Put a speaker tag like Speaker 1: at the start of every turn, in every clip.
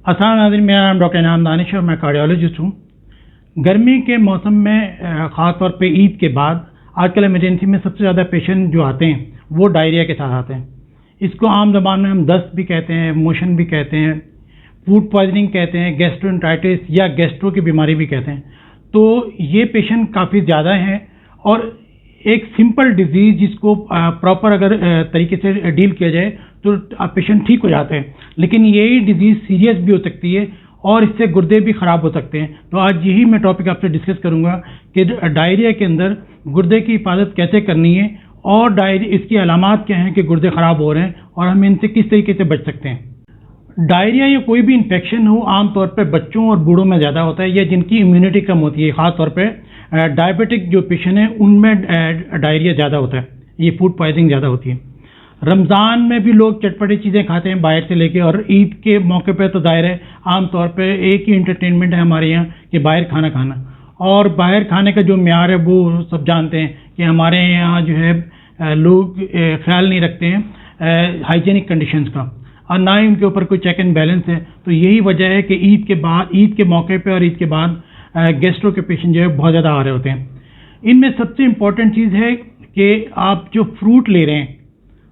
Speaker 1: अस्सलाम नाज़रीन, मेरा नाम डॉक्टर इनाम दानिश और मैं कार्डियोलॉजिस्ट हूँ। गर्मी के मौसम में ख़ास तौर पे ईद के बाद आजकल इमरजेंसी में सबसे ज़्यादा पेशेंट जो आते हैं वो डायरिया के साथ आते हैं। इसको आम ज़बान में हम दस्त भी कहते हैं, मोशन भी कहते हैं, फूड पॉइजनिंग कहते हैं, गैस्ट्रोएंटराइटिस या गैस्ट्रो की बीमारी भी कहते हैं। तो ये पेशेंट काफ़ी ज़्यादा हैं और एक सिंपल डिजीज़ जिसको प्रॉपर अगर तरीके से डील किया जाए तो पेशेंट ठीक हो जाते हैं, लेकिन यही डिजीज़ सीरियस भी हो सकती है और इससे गुर्दे भी ख़राब हो सकते हैं। तो आज यही मैं टॉपिक आपसे डिस्कस करूंगा कि डायरिया के अंदर गुर्दे की हिफाजत कैसे करनी है और इसकी अलामात क्या हैं कि गुर्दे ख़राब हो रहे हैं और हम इनसे किस तरीके से बच सकते हैं। डायरिया या कोई भी इन्फेक्शन हो आमतौर पर बच्चों और बूढ़ों में ज़्यादा होता है या जिनकी इम्यूनिटी कम होती है, ख़ास तौर पर डायबिटिक जो पेशेंट है उनमें डायरिया ज़्यादा होता है, ये फूड पॉइजनिंग ज़्यादा होती है। रमज़ान में भी लोग चटपटी चीज़ें खाते हैं बाहर से लेके, और ईद के मौके पे तो जाहिर है आम तौर पे एक ही इंटरटेनमेंट है हमारे यहाँ कि बाहर खाना खाना, और बाहर खाने का जो म्यार है वो सब जानते हैं कि हमारे यहाँ जो है लोग ख्याल नहीं रखते हैं हाइजीनिक कंडीशंस का, और ना ही उनके ऊपर कोई चेक एंड बैलेंस है। तो यही वजह है कि ईद के मौके पर और ईद के बाद गैस्ट्रो के पेशेंट जो है बहुत ज़्यादा आ रहे होते हैं। इनमें सबसे इम्पॉर्टेंट चीज़ है कि आप जो फ्रूट ले रहे हैं,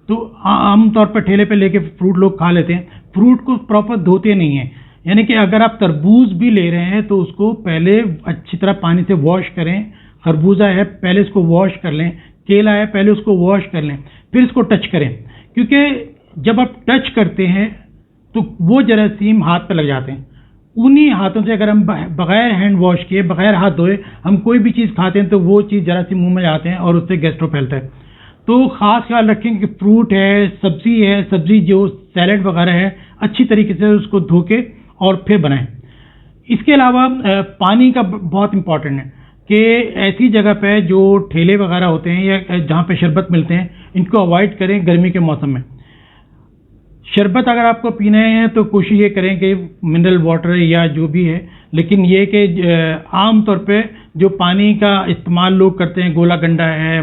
Speaker 1: तो आमतौर पर ठेले पे लेके फ्रूट लोग खा लेते हैं, फ्रूट को प्रॉपर धोते नहीं हैं। यानी कि अगर आप तरबूज भी ले रहे हैं तो उसको पहले अच्छी तरह पानी से वॉश करें, खरबूजा है पहले इसको वॉश कर लें, केला है पहले उसको वॉश कर लें, फिर इसको टच करें, क्योंकि जब आप टच करते हैं तो वो जरासीम हाथ पे लग जाते हैं। उन्हीं हाथों से अगर हम बगैर हैंड वॉश किए, बगैर हाथ धोए हम कोई भी चीज़ खाते हैं तो वो चीज़ जरासीम मुंह में जाते हैं और उससे गैस्ट्रो फैलता है। तो ख़ास ख्याल रखें कि फ्रूट है, सब्ज़ी जो सैलेड वगैरह है, अच्छी तरीके से उसको धो के और फिर बनाएं। इसके अलावा पानी का बहुत इम्पॉर्टेंट है कि ऐसी जगह पे जो ठेले वगैरह होते हैं या जहाँ पे शरबत मिलते हैं इनको अवॉइड करें गर्मी के मौसम में। शरबत अगर आपको पीना है तो कोशिश ये करें कि मिनरल वाटर या जो भी है, लेकिन ये कि आम तौर पे जो पानी का इस्तेमाल लोग करते हैं, गोला गंडा है,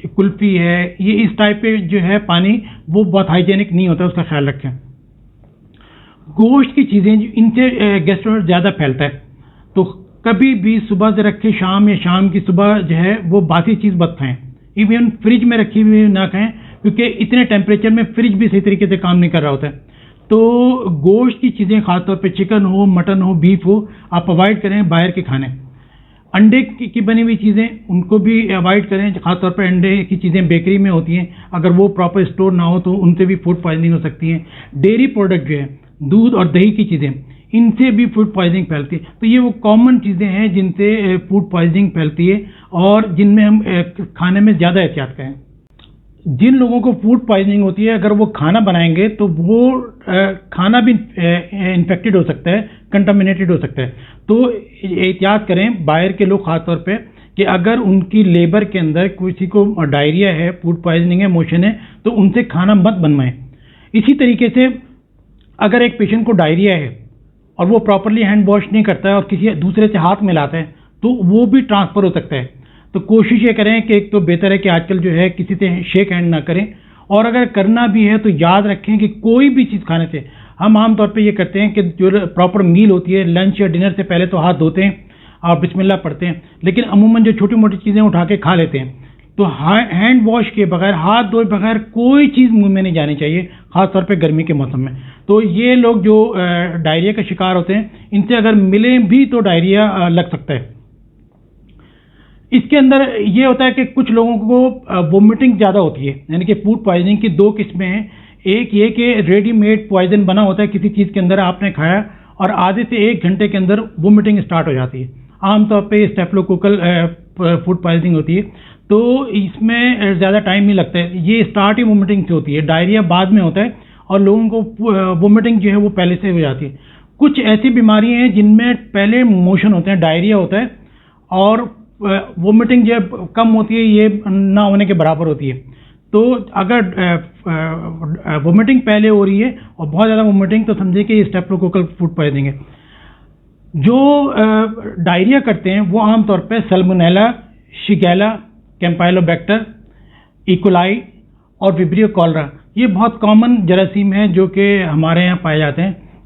Speaker 1: कुल्फी है, ये इस टाइप पे जो है पानी वो बहुत हाइजीनिक नहीं होता, उसका ख्याल रखें। गोश्त की चीज़ें इनसे गैस्ट्रो ज़्यादा फैलता है, तो कभी भी सुबह से रखे शाम या शाम की सुबह जो है वो बासी चीज़ मत खाएं। इवन फ्रिज में रखी हुई ना खाएं, क्योंकि इतने टेम्परेचर में फ्रिज भी सही तरीके से काम नहीं कर रहा होता है। तो गोश्त की चीज़ें खासतौर पे चिकन हो, मटन हो, बीफ हो, आप अवॉइड करें बाहर के खाने। अंडे की बनी हुई चीज़ें उनको भी अवॉइड करें, खासतौर पर अंडे की चीज़ें बेकरी में होती हैं, अगर वो प्रॉपर स्टोर ना हो तो उनसे भी फूड पॉइजनिंग हो सकती है। डेयरी प्रोडक्ट जो है, दूध और दही की चीज़ें, इनसे भी फूड पॉइजनिंग फैलती है। तो ये वो कॉमन चीज़ें हैं जिनसे फूड पॉइजनिंग फैलती है और जिनमें हम खाने में ज़्यादा एहतियात करें। जिन लोगों को फूड पॉइजनिंग होती है, अगर वो खाना बनाएंगे तो वो खाना भी इन्फेक्टेड हो सकता है, कंटामिनेटेड हो सकता है। तो एहतियात करें बाहर के लोग खास तौर पे कि अगर उनकी लेबर के अंदर किसी को डायरिया है, फूड पॉइजनिंग है, मोशन है, तो उनसे खाना मत बनवाएं। इसी तरीके से अगर एक पेशेंट को डायरिया है और वो प्रॉपरली हैंड वॉश नहीं करता है और किसी दूसरे से हाथ मिलाता है तो वो भी ट्रांसफ़र हो सकता है। तो कोशिश ये करें कि एक तो बेहतर है कि आजकल जो है किसी से शेक हैंड ना करें, और अगर करना भी है तो याद रखें कि कोई भी चीज़ खाने से हम आम तौर पे ये करते हैं कि जो प्रॉपर मील होती है, लंच या डिनर से पहले तो हाथ धोते हैं और बिस्मिल्लाह पढ़ते हैं, लेकिन अमूमन जो छोटी मोटी चीज़ें उठा के खा लेते हैं। तो हैंड वॉश के बगैर, हाथ धोए बगैर कोई चीज़ मुंह में नहीं जानी चाहिए, खासतौर पे गर्मी के मौसम में। तो ये लोग जो डायरिया का शिकार होते हैं, इनसे अगर मिलें भी तो डायरिया लग सकता है। इसके अंदर ये होता है कि कुछ लोगों को वोमिटिंग ज़्यादा होती है, यानी कि फूड पॉइजनिंग की दो किस्में हैं। एक ये कि रेडीमेड पॉइजन बना होता है, किसी चीज़ के अंदर आपने खाया और आधे से एक घंटे के अंदर वोमिटिंग स्टार्ट हो जाती है। आमतौर पे स्टेफिलोकोकल फूड पॉइजनिंग होती है, तो इसमें ज़्यादा टाइम नहीं लगता है। ये स्टार्ट ही वोमिटिंग से होती है, डायरिया बाद में होता है और लोगों को वोमिटिंग जो है वो पहले से हो जाती है। कुछ ऐसी बीमारियाँ हैं जिनमें पहले मोशन होते हैं, डायरिया होता है और वोमिटिंग जो कम होती है, ये ना होने के बराबर होती है। तो अगर वोमिटिंग पहले हो रही है और बहुत ज़्यादा वोमिटिंग, तो समझिए कि स्टेफिलोकोकल फूड पॉइजनिंग है। जो डायरिया करते हैं वो आमतौर पे सल्मोनेला, शिगेला, कैम्पाइलोबैक्टर, इकोलाई और विब्रियो कॉलरा, ये बहुत कॉमन जरासीम हैं जो कि हमारे यहाँ पाए जाते हैं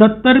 Speaker 1: 70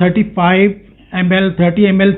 Speaker 1: 35 ml 30 ml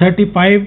Speaker 1: 35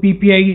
Speaker 1: PPI